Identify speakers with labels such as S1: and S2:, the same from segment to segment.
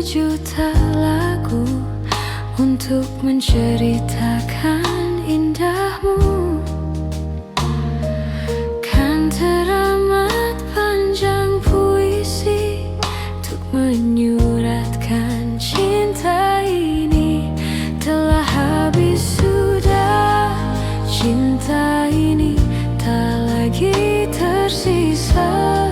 S1: sejuta lagu untuk menceritakan indahmu. Kan teramat panjang puisi untuk menyuratkan cinta ini. Telah habis sudah cinta ini, tak lagi tersisa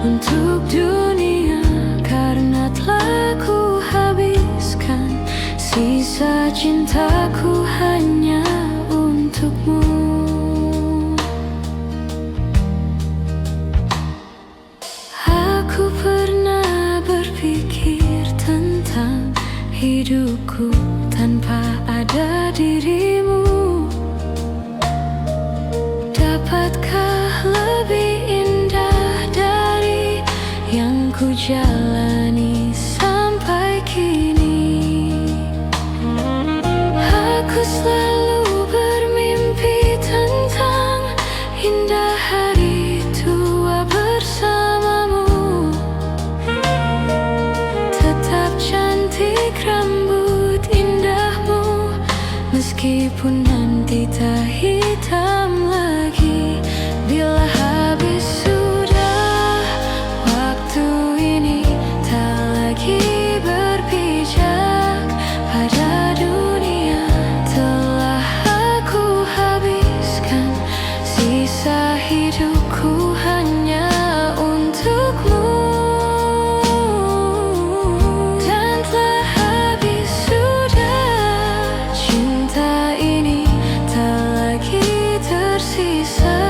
S1: untuk dunia, karena telah ku habiskan sisa cintaku hanya untukmu. Aku pernah berpikir tentang hidupku tanpa ada dirimu. Dapatkah lebih indah dari yang ku jalani sampai kini? Aku selalu bermimpi tentang indah hari tua bersamamu. Tetap cantik rambut indahmu, meskipun nanti tak hitam lagi. Bila habis sudah waktu ini, tak lagi berpijak pada dunia. Telah aku habiskan sisa hidupku hanya untukmu. Dan telah habis sudah cinta ini, tak lagi tersisa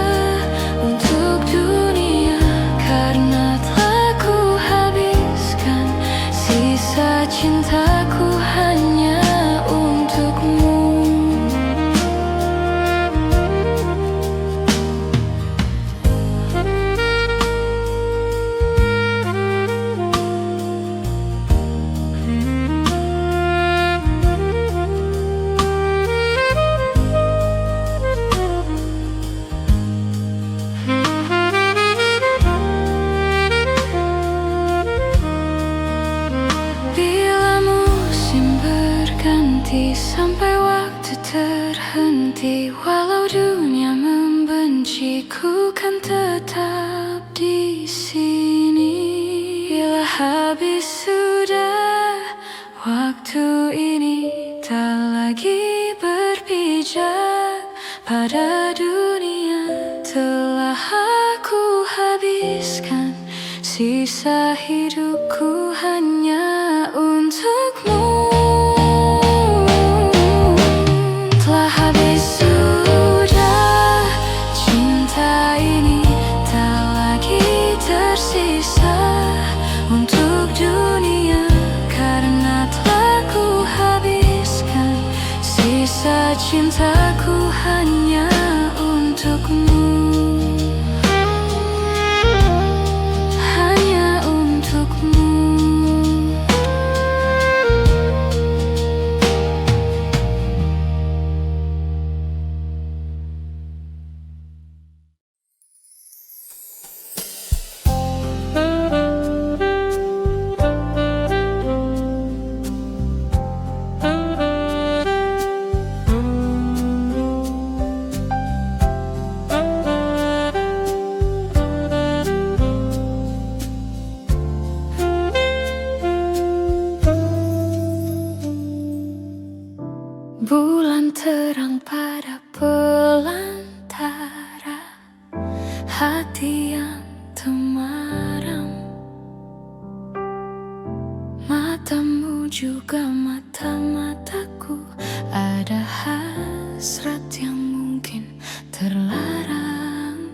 S1: untuk dunia, karena telah ku habiskan sisa cintaku hanya untukmu. Bila musim berganti sampai waktu terhenti, walau dunia membenciku kan tetap di sini. Bila habis sudah waktu ini, tak lagi berpijak pada dunia. Telah aku habiskan sisa hidupku hanya untukmu. Telah habis sudah cinta ini, tak lagi tersisa untuk dunia, karena telah ku habiskan sisa cintaku hanya untukmu. Hanya untukmu. Bulan terang pada pelantara hati yang temaram. Matamu juga mata-mataku, ada hasrat yang mungkin terlarang.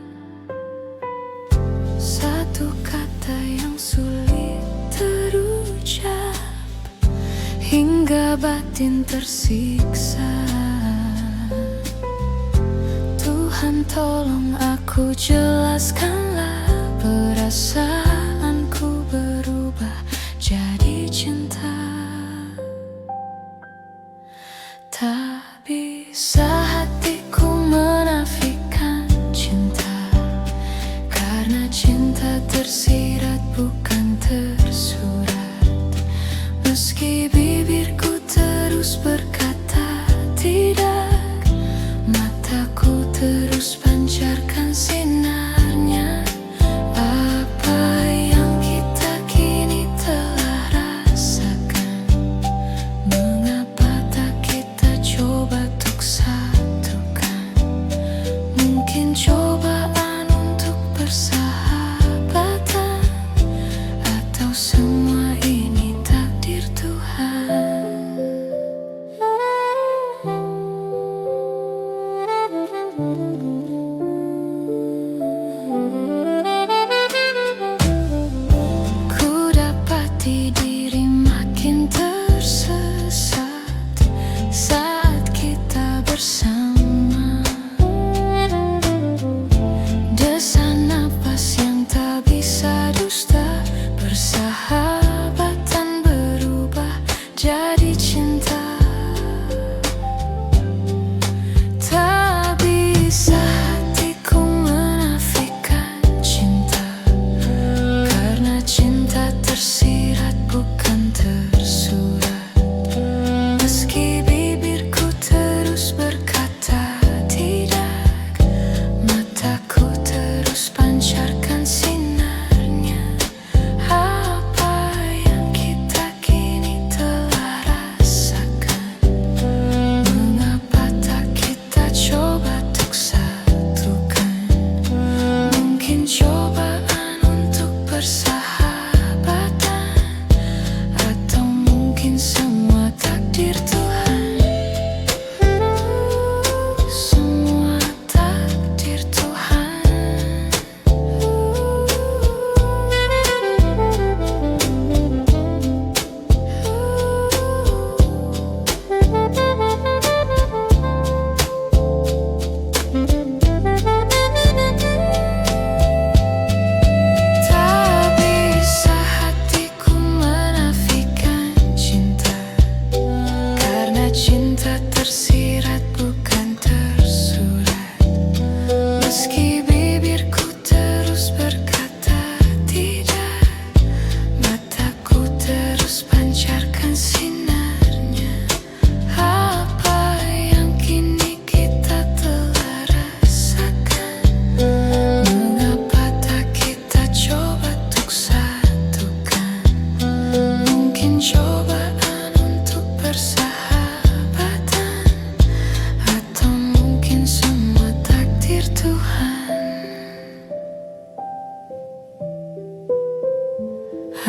S1: Satu kata yang sulit terucap, hingga batin tersiksa. Tuhan tolong aku, jelaskanlah perasaanku berubah jadi cinta. Tak bisa hatiku menafikan cinta, karena cinta tersirat bukan tersurat.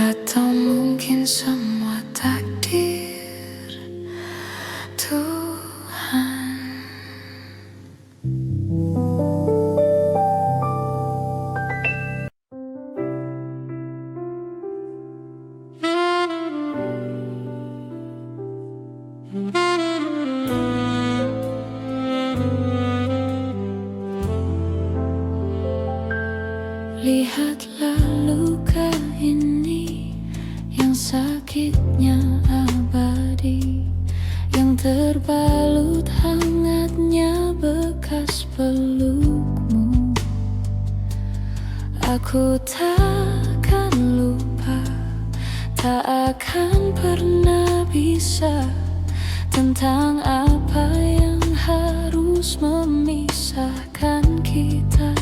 S1: Atau mungkin semua takdir Tuhan. Lihatlah luka ini yang sakitnya abadi, yang terbalut hangatnya bekas pelukmu. Aku takkan lupa, tak akan pernah bisa, tentang apa yang harus memisahkan kita.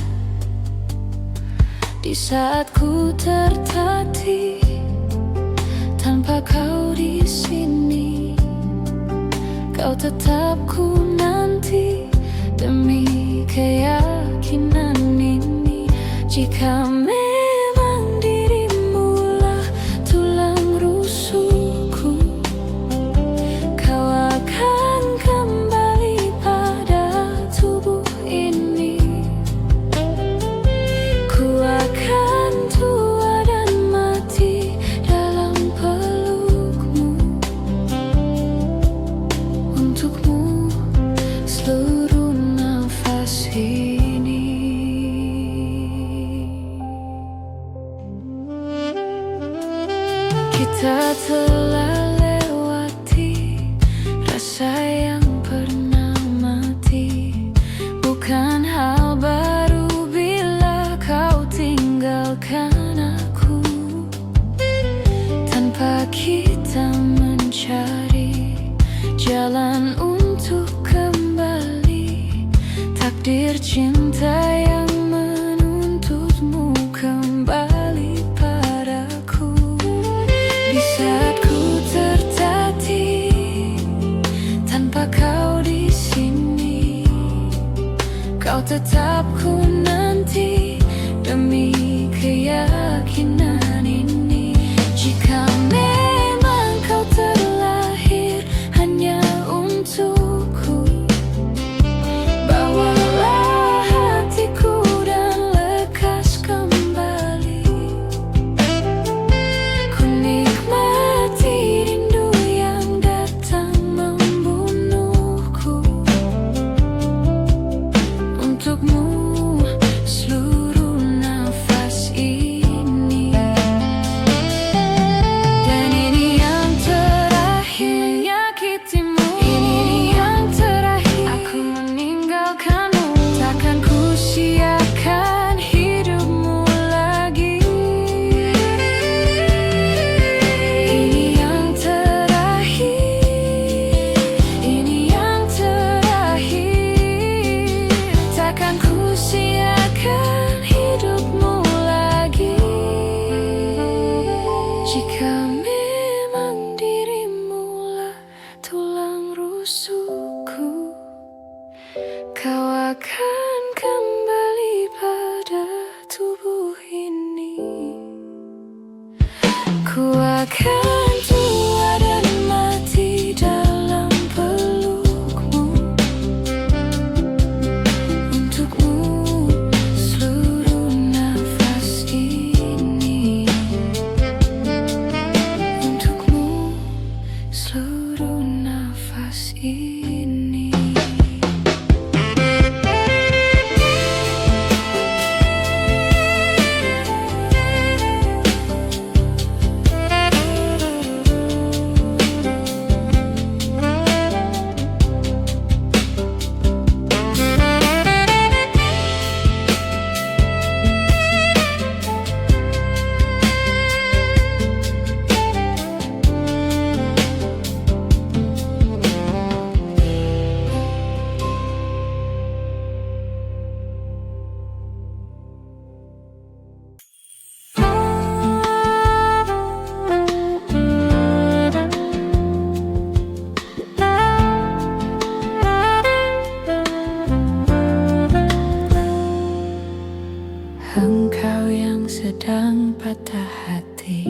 S1: Di saat ku tertatih tanpa kau di sini, kau tetap ku nanti demi keyakinan ini. Jika memang dirimulah tulang rusukku, kau akan kembali pada tubuh ini. Ku akan tua dan mati dalam pelukmu. Untukmu seluruh nafas ini. Kita telah lewati rasa yang pernah mati. Bukan hal baru bila kau tinggalkan aku, tanpa kita mencari jalan untuk kembali. Takdir cinta yang menuntutmu kembali padaku. Di saat ku tertatih tanpa kau di sini, kau tetap ku nanti demi keyakinan ini. Jika memang kau terlahir hanya untukku, bawalah hatiku dan lekas kembali. Ku nikmati rindu yang datang membunuhku. Untukmu seluruh nafas ini. Dan ini yang terakhir menyakitimu. Ini yang terakhir aku meninggalkanmu. Takkan ku siakan hidupmu lagi. Ini yang terakhir, ini yang terakhir. Takkan ku siakan hidupmu lagi. Jika memang dirimulah tulang rusukku, kau akan kembali pada tubuh ini. Ku akan tua dan mati dalam pelukmu. Untukmu seluruh nafas ini. Untukmu seluruh nafas ini. Engkau yang sedang patah hati,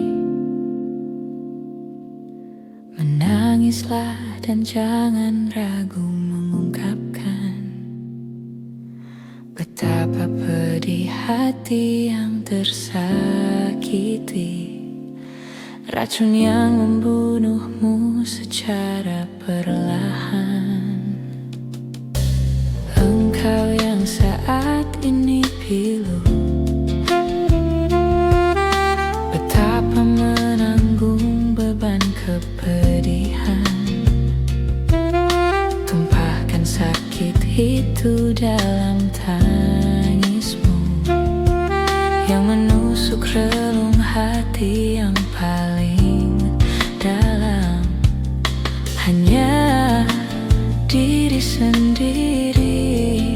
S1: Tangislah dan jangan ragu mengungkapkan betapa pedih hati yang tersakiti, racun yang membunuhmu secara perlahan. Engkau yang saat ini pilu, betapa menanggung beban kepedihan. Tumpahkan sakit itu dalam tangismu yang menusuk relung hati yang paling dalam. Hanya diri sendiri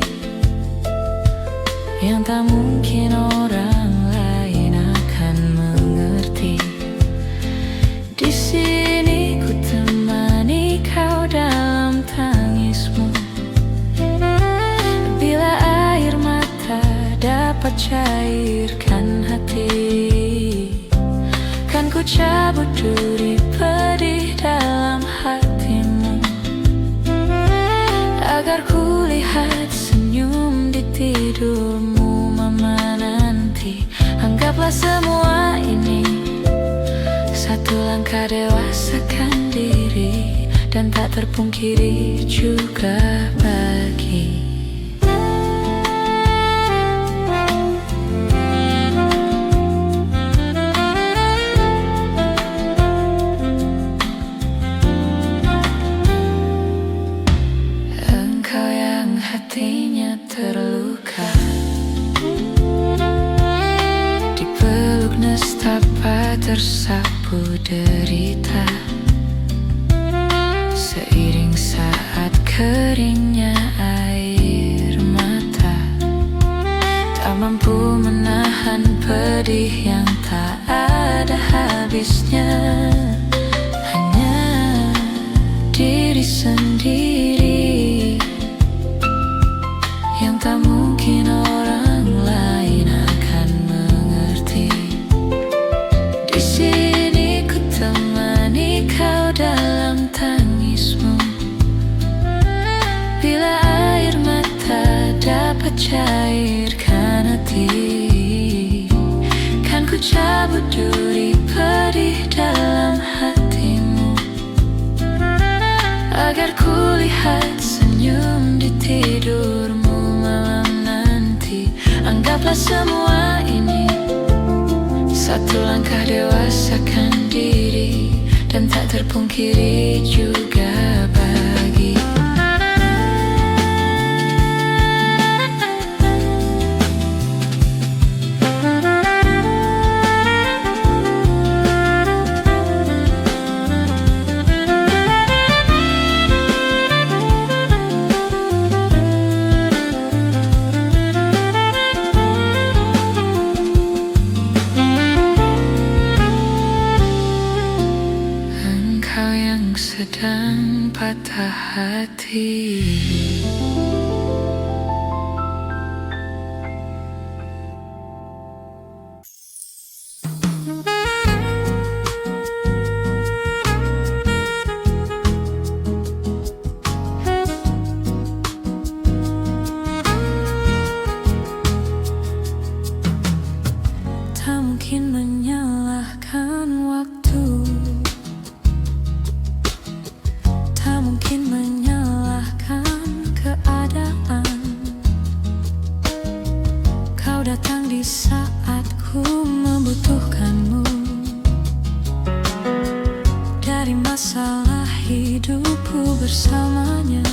S1: yang tak mungkin orang lain akan mengerti. Di sini ku temani kau dalam tangismu. Bila air mata dapat cairkan hati, kan ku cabut duri pedih dalam hatimu, agar ku lihat senyum di tidurmu. Mama nanti, anggaplah semua ini satu langkah dewasakan diri, dan tak terpungkiri juga bagi engkau yang hatinya terluka, dipeluk nestapa tersapu derita. Seiring saat keringnya air mata, tak mampu menahan pedih yang tak ada habisnya. Hanya diri sendiri yang tak mungkin orang lain akan mengerti. Di sini ku temani kau dalam tangismu. Bila air mata dapat cairkan hati, kan ku cabut duri pedih dalam hatimu, agar ku lihat senyum di tidurmu malam nanti. Anggaplah semua ini satu langkah dewasakan diri, dan tak terpungkiri juga bagi sedang patah hati. Tak mungkin menyalahkan waktu, tak mungkin menyalahkan keadaan. Kau datang di saat ku membutuhkanmu. Dari masalah hidupku bersamanya,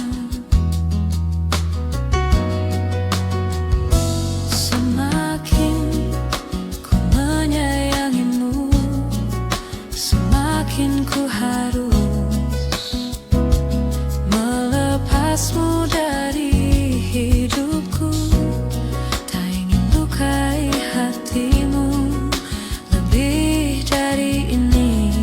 S1: semakin ku menyayangimu, semakin ku harus melepasmu dari hidupku. Tak ingin lukai hatimu lebih dari ini.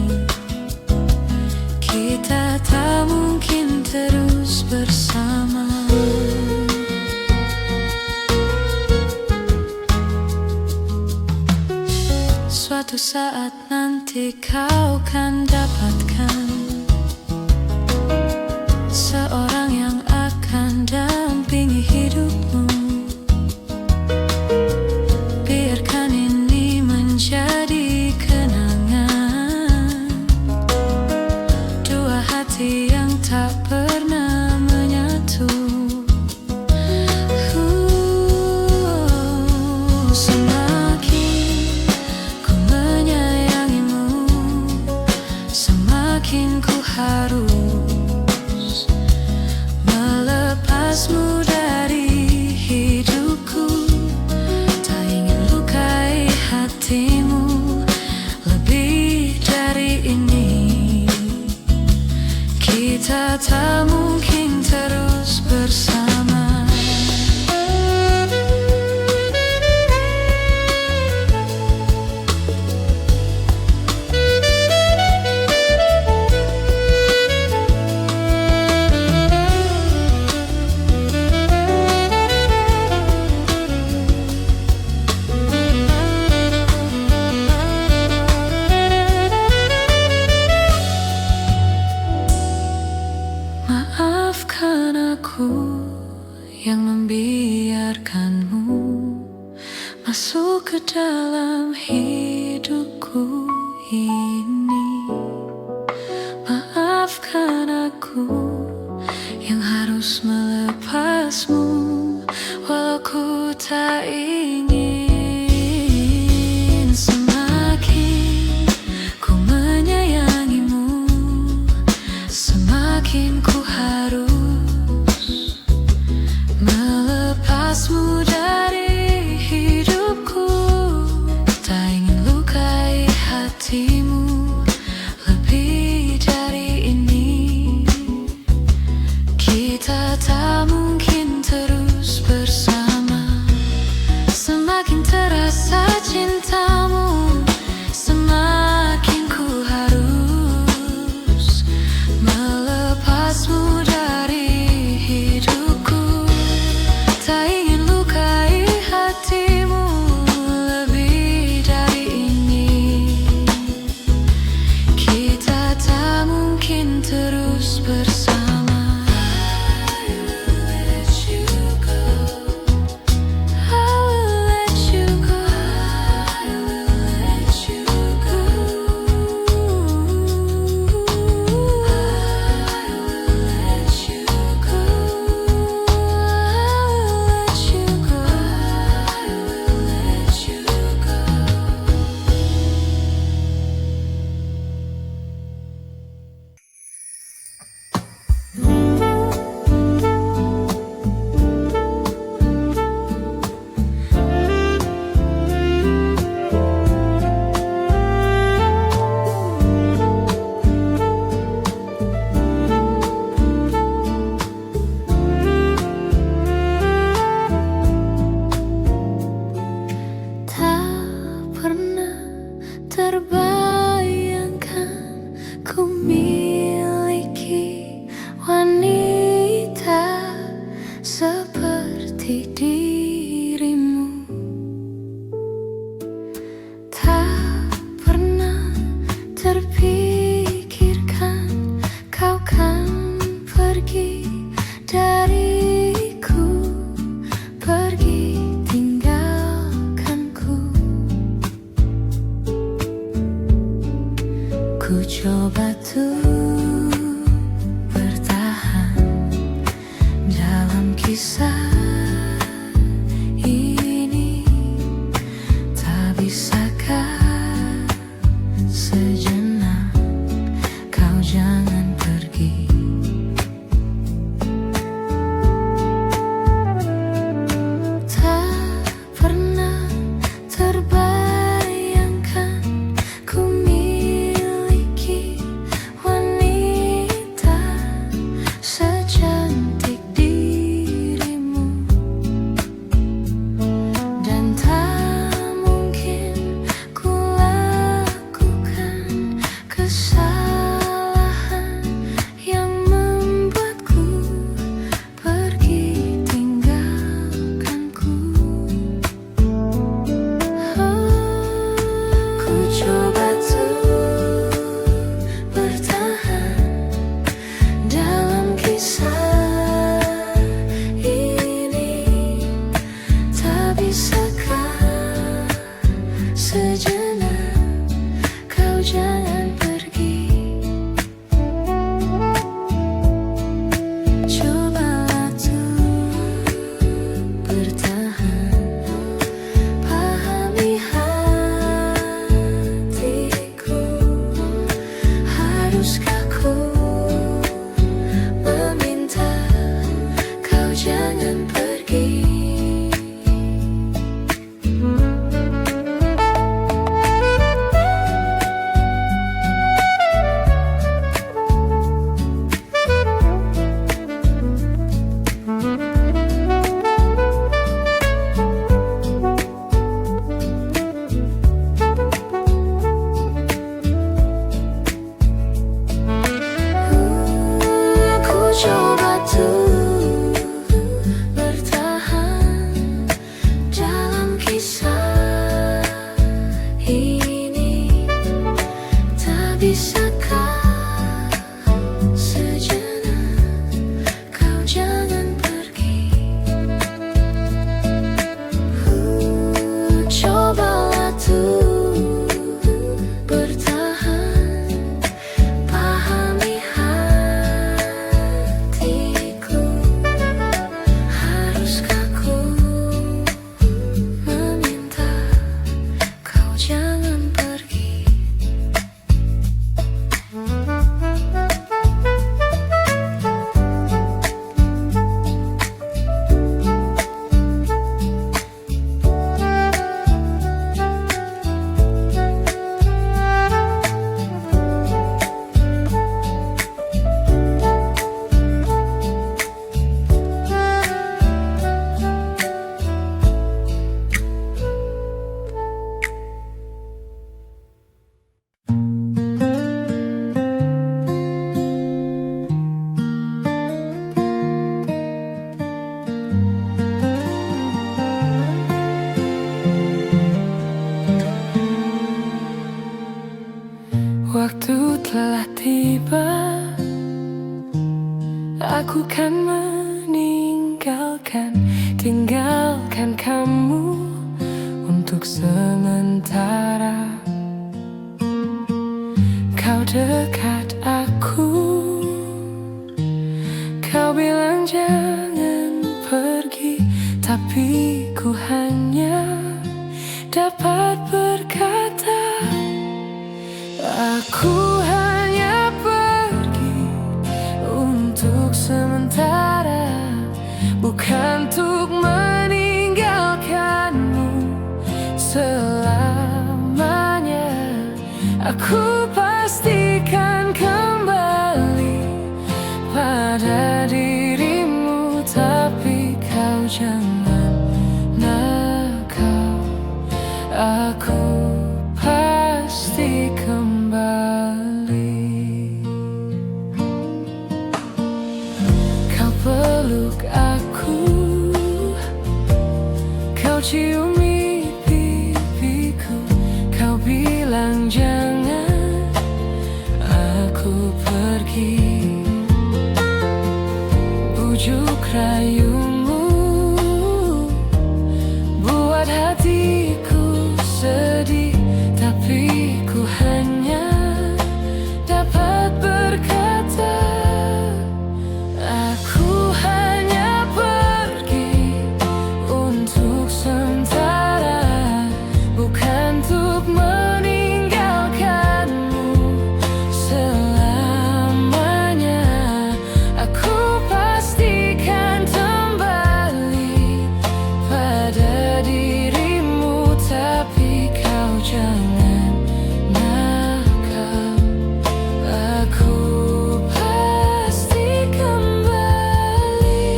S1: Kita tak mungkin terus bersama. Suatu saat nanti kau kan dapatkan dalam hidupku ini. Maafkan aku yang harus melepasmu, walau ku tak ingin. Semakin ku menyayangimu, semakin ku harus melepasmu dari hidupku. Tak ingin lukai hatimu lebih dari ini. Kita tak mungkin terus bersama. Semakin terasa cintamu, semakin ku harus melepasmu dari hidupku. Tak ingin lukai hatimu lebih dari ini. Kita tak mungkin terus bersama. Terbayangkan ku miliki wanita seperti dirimu. Tak pernah terpikirkan kau kan pergi dariku, pergi tinggalkanku. Ku coba tuh bertahan dalam kisah ini. Tak bisakah sejenak kau jangan pergi. Tak pernah terbayangkan ku secantik dirimu, dan tak mungkin ku lakukan kesalahan yang membuatku pergi tinggalkanku. Ku coba tuh bertahan dalam kisah ini. Tak bisakah sejenak kau jangan pergi. Cobalah tuh bertahan, pahami hatiku. Haruskah ku meminta kau jangan pergi. Ku coba tuh bertahan dalam kisah ini. Tak bisakah sejenak kau jangan pergi. Cobalah Waktu telah tiba, aku kan tinggalkan kamu untuk sementara. Kau dekat aku, kau bilang jangan pergi, tapi ku hanya dapat berkata, aku hanya pergi untuk sementara, bukan untuk meninggalkanmu selamanya. Aku pastikan kembali pada dirimu, tapi kau jangan nakal. Aku pasti kembali. Kau peluk aku, kau ciumi pipiku, kau bilang jangan aku pergi. Bujuk rayumu buat hatiku sedih, tapi ku hanya dapat berkata, aku hanya pergi untuk sementara, bukan untuk meninggalkanmu selamanya. Aku pastikan kembali pada dirimu, tapi kau jangan nakal. Aku pasti kembali.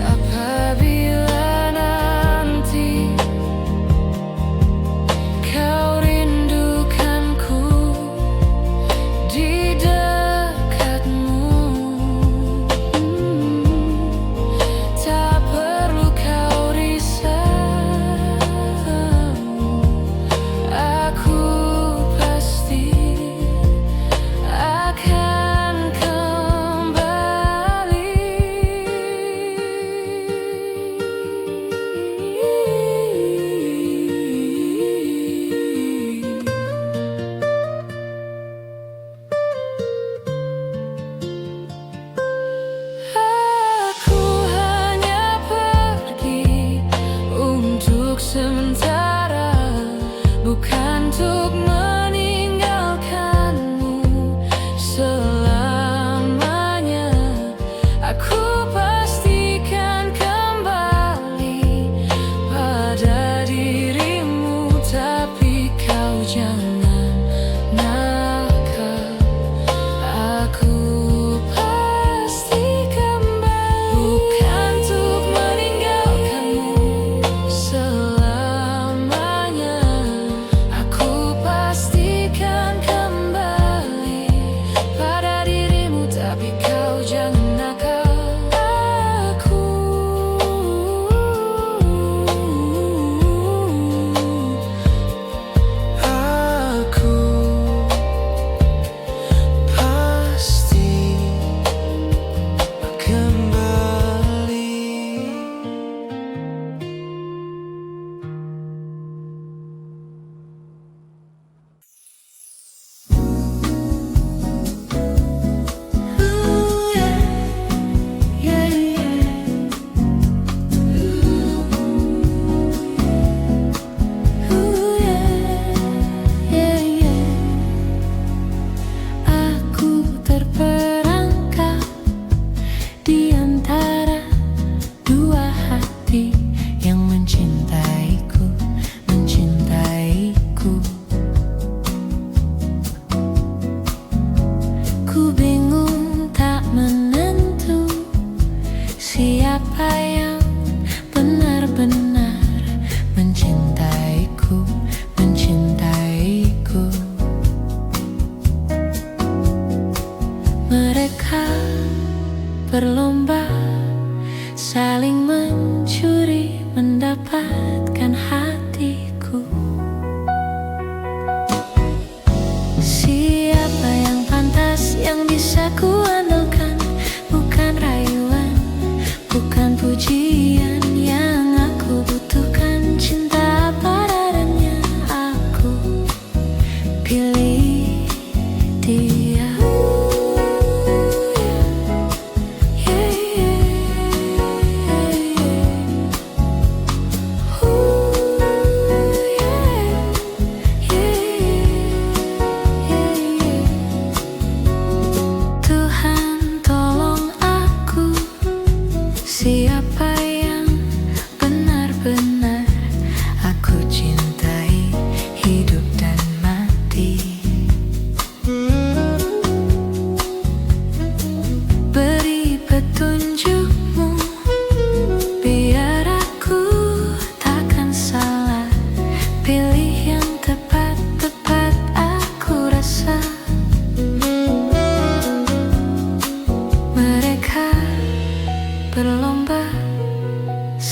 S1: Apabila nanti kau rindukanku di dekatmu, tak perlu kau risau.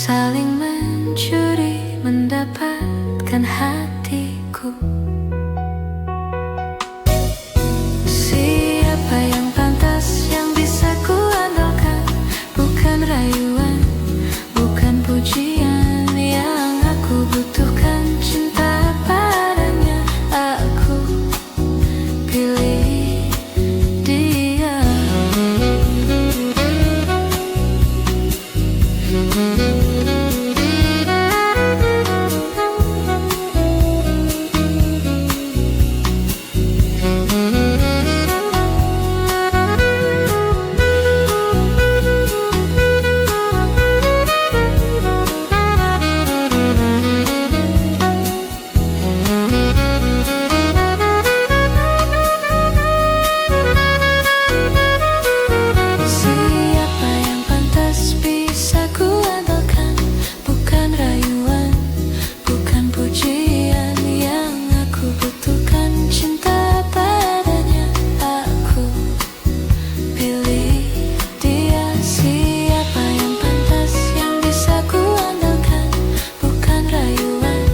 S1: saling mencuri mendapatkan hatiku. Siapa yang pantas yang bisa ku andalkan? Bukan rayuan, bukan pujian, yang aku butuhkan cinta padanya. Aku pilih dia. Siapa yang pantas bisa ku andalkan? Bukan rayuan, bukan pujian, yang aku butuhkan cinta padanya. Aku pilih dia. Siapa yang pantas yang bisa ku andalkan? Bukan rayuan,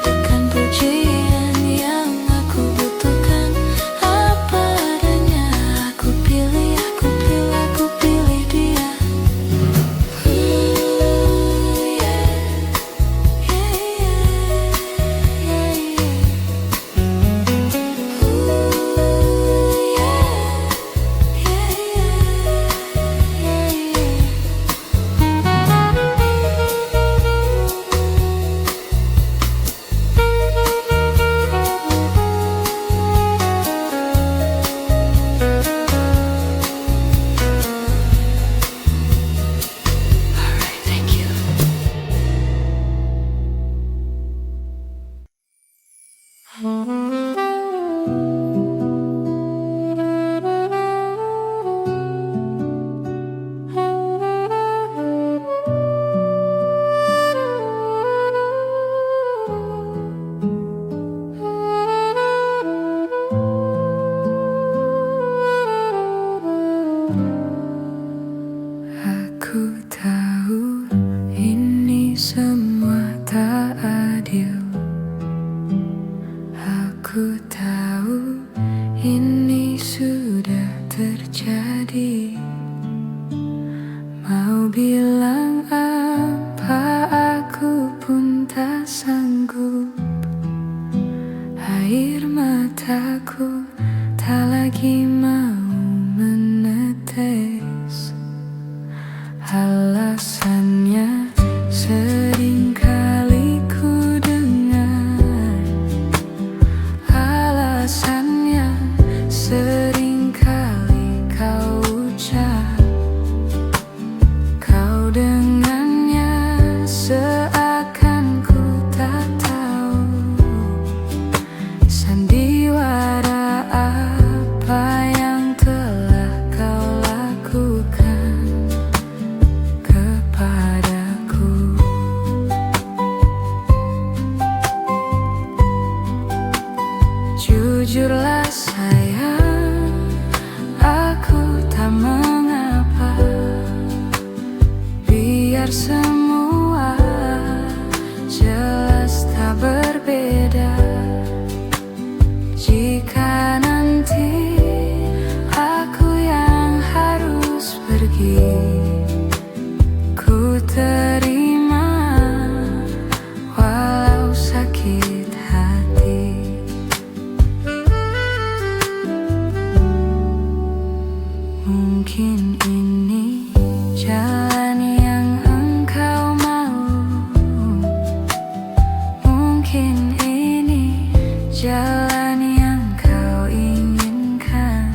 S1: bukan pujian, yang aku butuhkan apa adanya. Aku pilih, aku pilih, aku pilih dia. Alright, thank you. Aku tahu ini semua tak adil. Aku tahu ini sudah terjadi. Mau bilang apa, aku pun tak sanggup. Air mataku tak lagi mau menetes. Alasannya sering kali ku dengar, alasannya sering kali kau ucap. Kau dengannya seakan ku tak tahu sandiwara apa yang telah kau lakukan kepadaku. Jujurlah sayang, aku tak mengapa. Biar semua jelas tak berbeda. Jika nanti aku yang harus pergi, ku terima walau sakit hati. Mungkin ini jalan yang engkau mau. Mungkin ini jalan yang kau inginkan.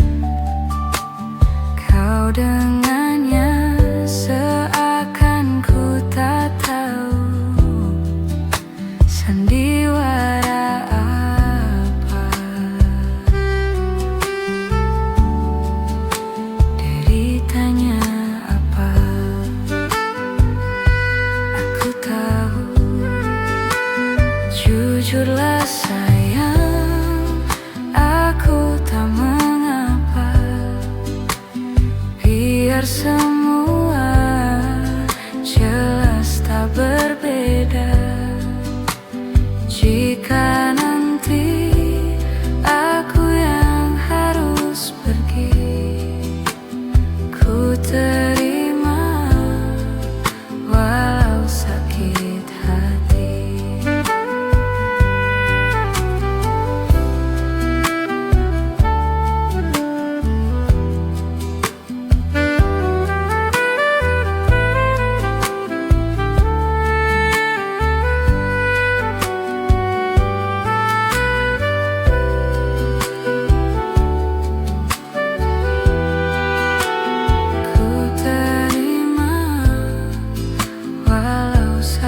S1: Kau dengannya seakan ku tak tahu sandiwara apa, deritanya apa. Aku tahu. Jujurlah sayang, aku tak mengapa. Biar semua jelas tak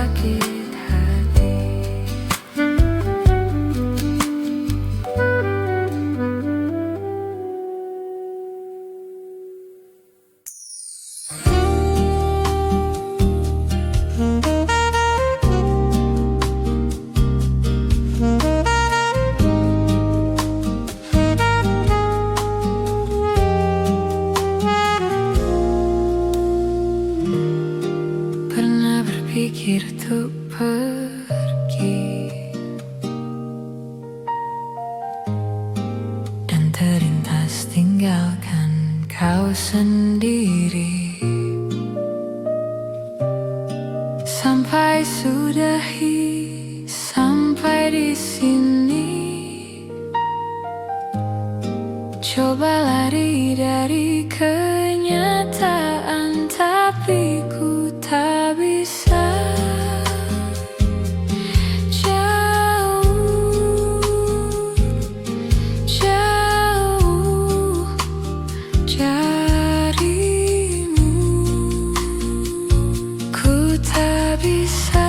S1: sakit hati. Pernah berpikir untuk pergi dan terlintas tinggalkan kau sendiri. Sampai sudahi sampai di sini. Coba lari dari kenyataan, tapi ku tak bisa. Jauh, jauh darimu, ku tak bisa.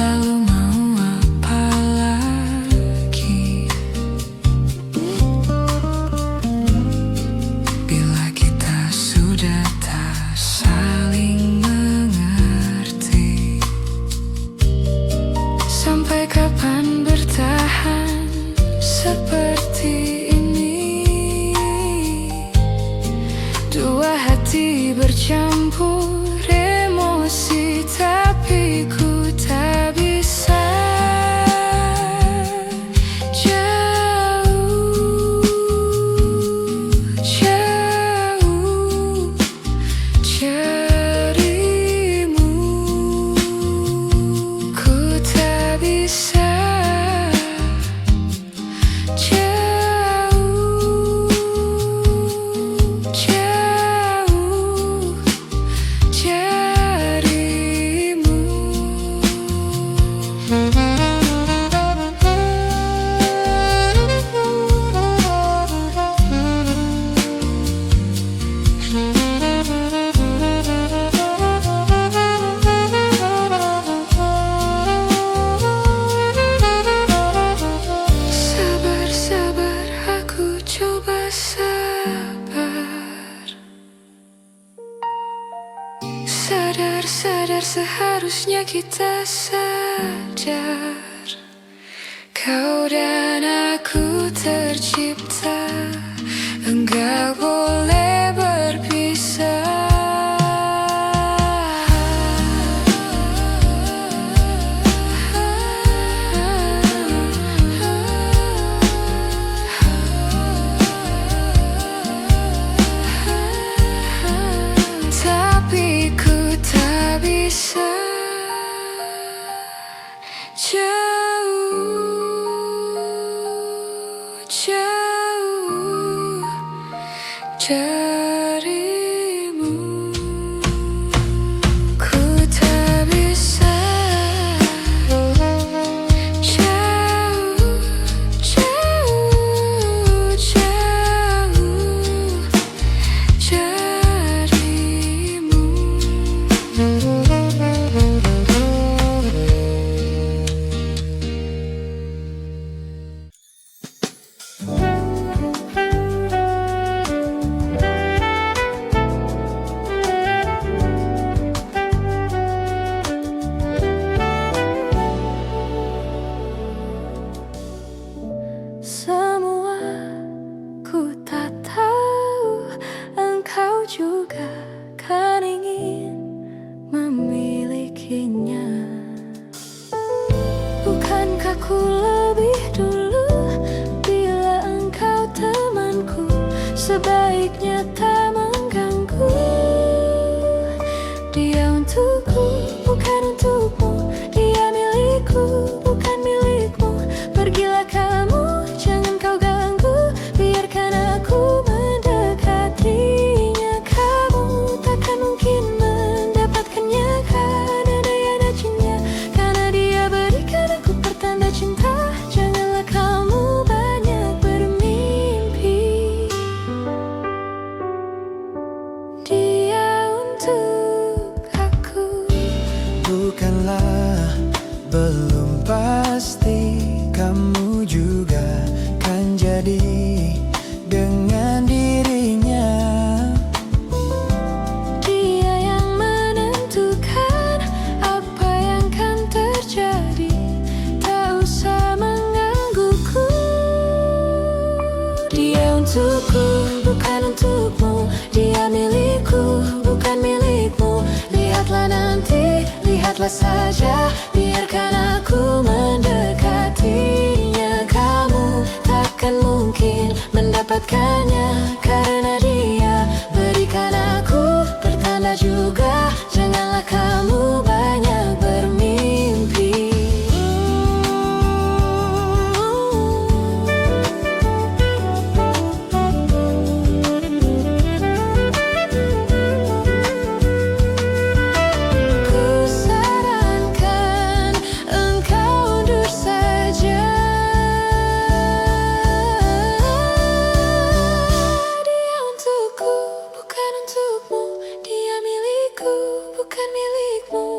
S1: Lalu mau apa lagi bila kita sudah tak saling mengerti? Sampai kapan bertahan seperti ini? Dua hati bercampur emosi, tapi ku tak bisa. Jauh, jauh darimu, ku tak bisa. Jauh, jauh darimu. Sabar, sabar, aku coba sabar. Sadar, sadar, seharusnya kita sadar. Kau dan aku tercipta, enggak boleh berpisah. Tapi ku tak bisa. Jauh, jauh darimu, ku tak bisa. Jauh, jauh, jauh darimu. Lihatlah saja, biarkan aku mendekatinya. Kamu takkan mungkin mendapatkannya, karena dia berikan aku pertanda juga. Janganlah kamu banyak bermimpi. Ku sarankan engkau undur saja. Dia untukku, bukan untukmu. Dia milikku, bukan milikmu.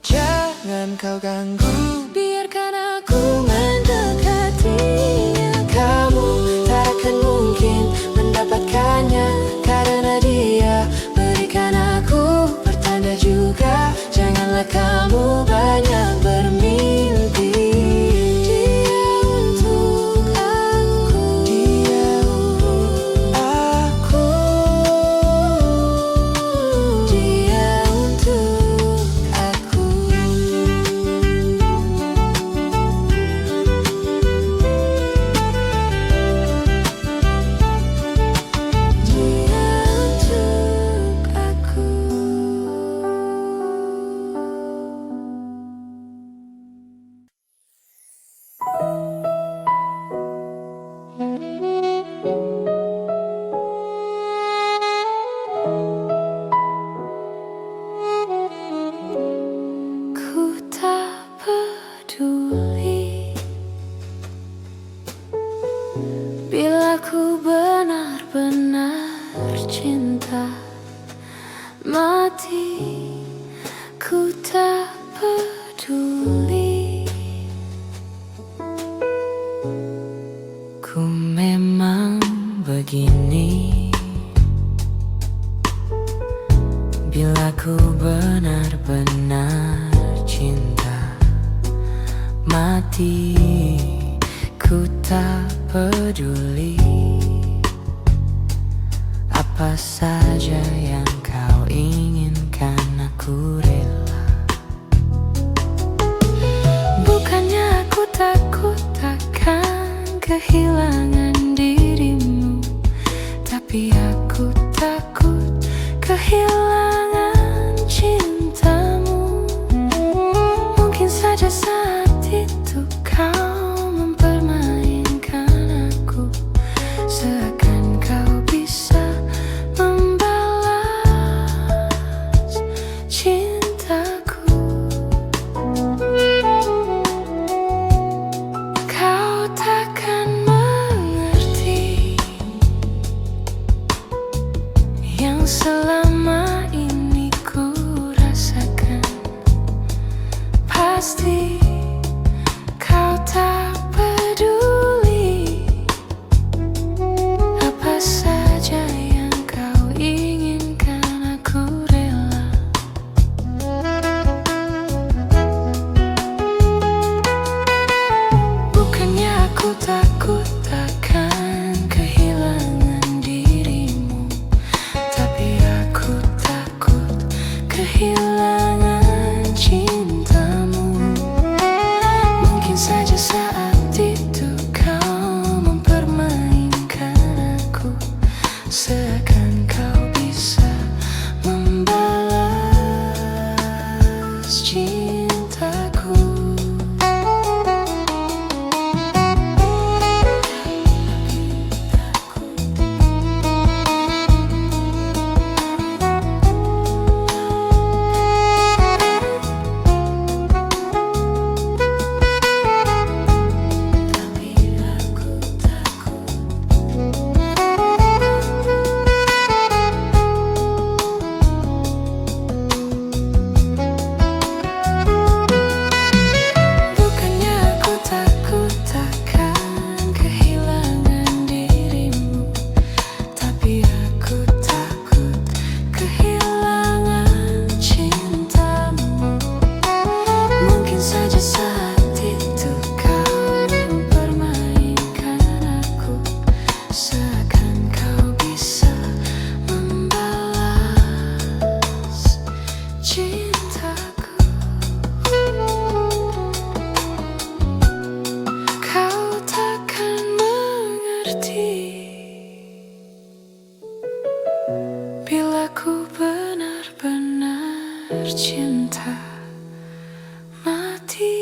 S1: Jangan kau ganggu, biarkan aku mendekatinya. Kamu tak akan mungkin mendapatkannya, karena dia berikan aku pertanda juga. Janganlah kamu banyak bermimpi. Dia untuk aku, dia untuk aku, dia untuk aku. Dia untuk aku. Ku tak peduli bila ku benar-benar cinta mati. Ku tak peduli. Ku memang begini bila ku benar-benar cinta mati. Ku tak peduli apa saja yang kau inginkan, aku rela. Bukannya aku takut takkan kehilangan dirimu, tapi aku takut kehilangan cintamu. Mungkin saja saat itu kau mempermainkan aku, seakan kau bisa membalas cintaku. Kau takkan mengerti yang selama ini ku rasakan. Pasti kau tak peduli apa saja yang kau inginkan, aku rela. Bukannya aku takut takkan kehilangan dirimu, tapi aku takut kehilangan cintamu. Mungkin saja saat itu kau mempermainkan aku, seakan kau bisa membalas cintaku. cinta mati.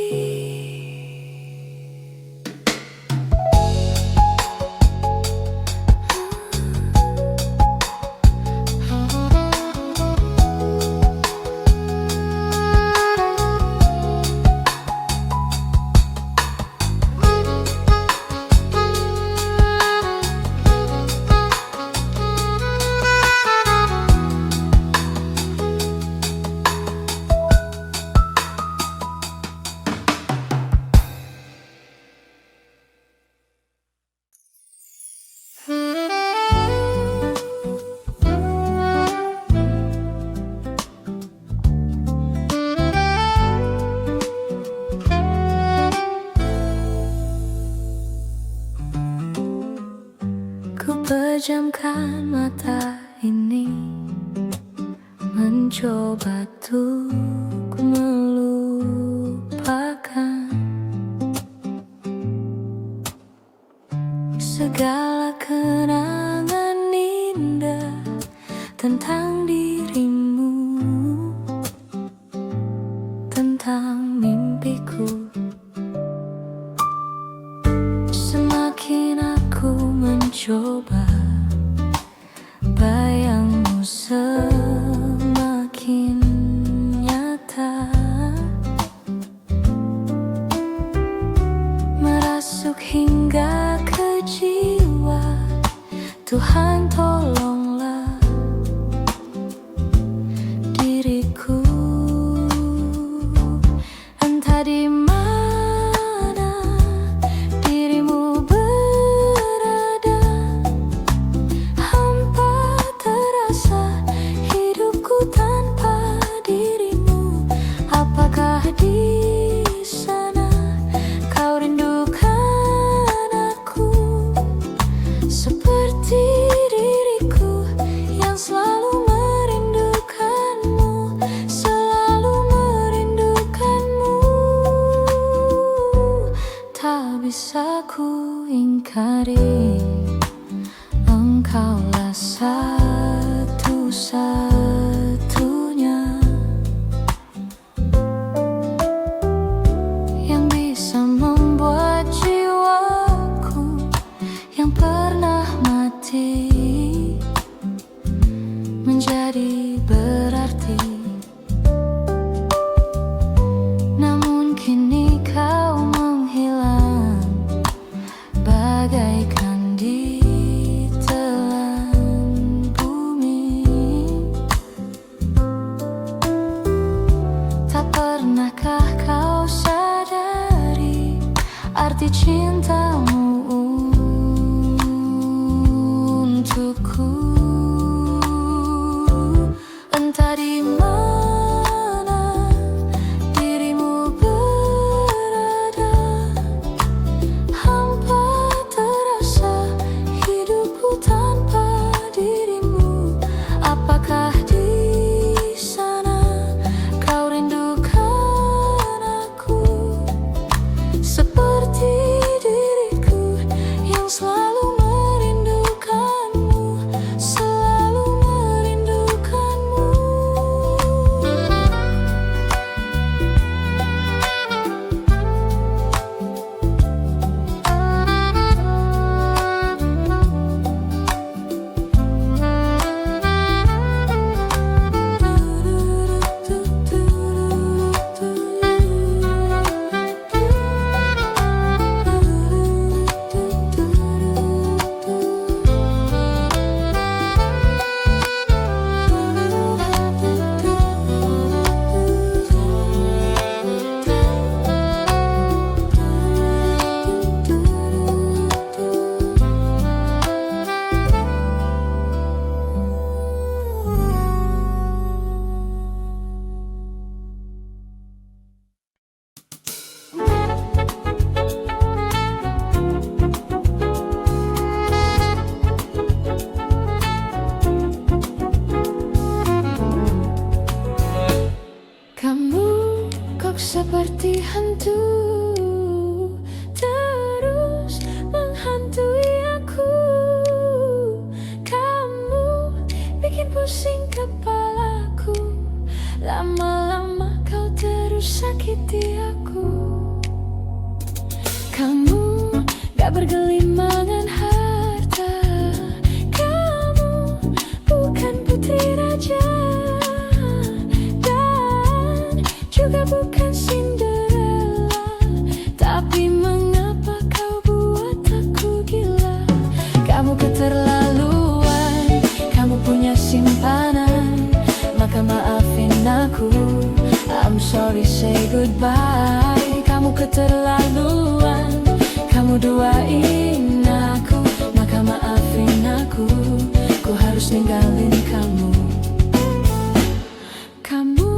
S1: Ku pejamkan mata ini, mencoba untuk melupakan segala kenangan indah tentang dirimu, tentang mimpiku. Semakin aku mencoba, bayangmu semakin nyata, merasuk hingga ke jiwa. Tuhan tolonglah diriku, entah di mana dirimu berada. Hampa terasa hidupku tanpa dirimu. Apakah di sana kau rindukan aku seperti diriku yang selalu merindukanmu, selalu merindukanmu. Tak bisa ku ingkari, engkaulah satu-satunya yang bisa membuat jiwaku yang pernah mati menjadi berarti. Namun kini kau menghilang bagaikan di telan bumi. Tak pernahkah kau sadari arti cintamu untukku? Entah di mana dirimu berada, hampa terasa hidupku tanpa dirimu. Apakah di sana kau rindukan aku seperti diriku yang selalu merindukanmu, selalu merindukanmu. Seperti hantu terus menghantui aku. Kamu bikin pusing kepalaku. Lama-lama sakiti aku. Kamu gak bergelimangan harta, kamu bukan putri raja, dan juga bukan Cinderella. Tapi mengapa kau buat aku gila? Kamu keterlaluan, kamu punya simpanan, maka maafin aku. I'm sorry, say goodbye. Kamu keterlaluan, kamu duain aku, maka maafin aku. Ku harus ninggalin kamu. Kamu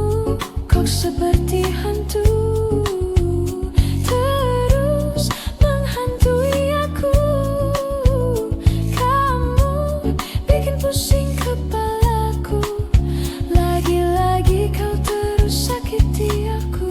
S1: kok seperti hantu, terus menghantui aku. Kamu bikin pusing kepalaku, lagi-lagi kau terus sakiti aku.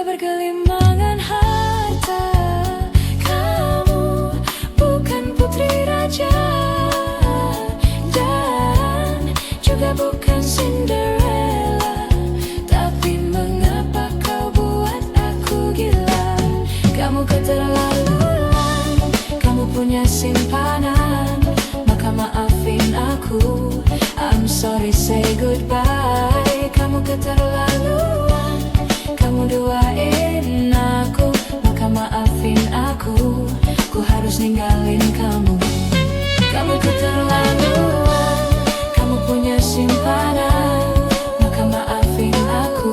S1: Bergelimangan harta, kamu bukan putri raja, dan juga bukan Cinderella. Tapi mengapa kau buat aku gila? Kamu keterlaluan, kamu punya simpanan, maka maafin aku. I'm sorry, say goodbye. Kamu keterlaluan, kamu duain aku, maka maafin aku. Ku harus ninggalin kamu. Kamu keterlaluan, kamu punya simpanan, maka maafin aku.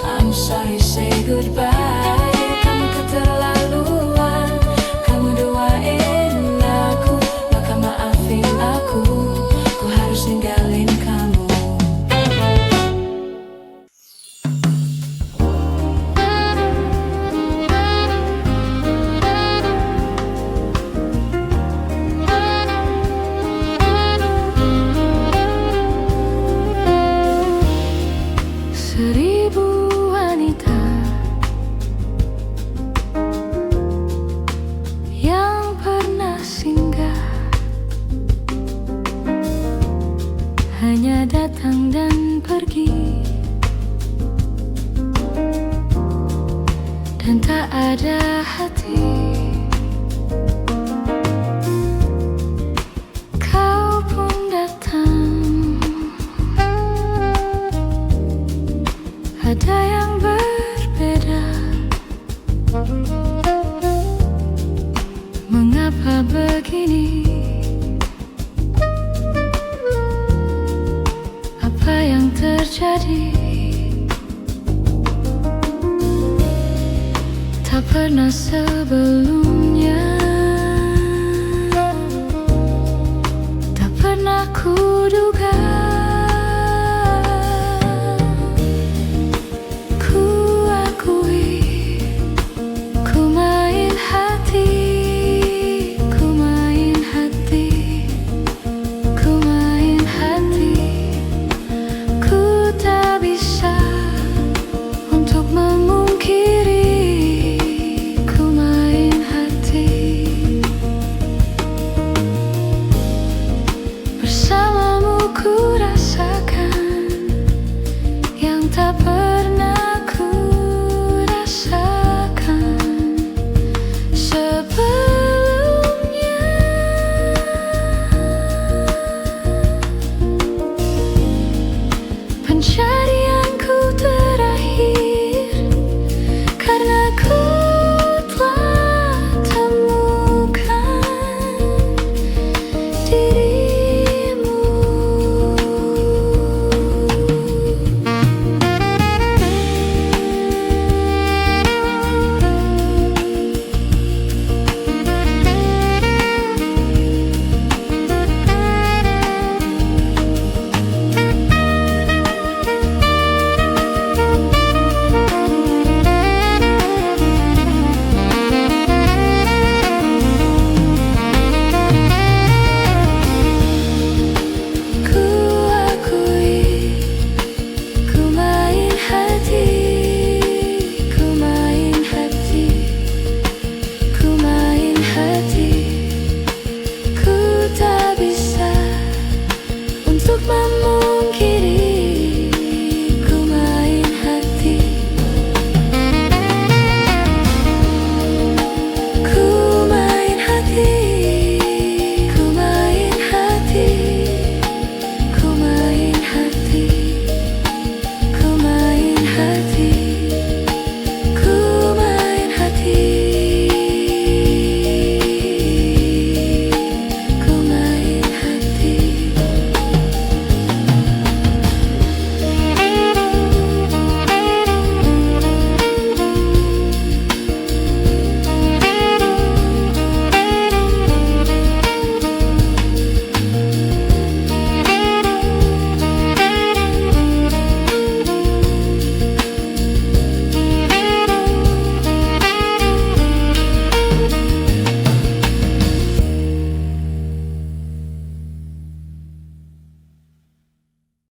S1: I'm sorry, say goodbye. Kamu keterlaluan, kamu duain aku, maka maafin aku. Ku harus ninggalin kamu. Seribu wanita yang pernah singgah, hanya datang dan pergi, dan tak ada hati. Kau pun datang, ada yang berbeda. Mengapa begini? Apa yang terjadi? Tak pernah sebelumnya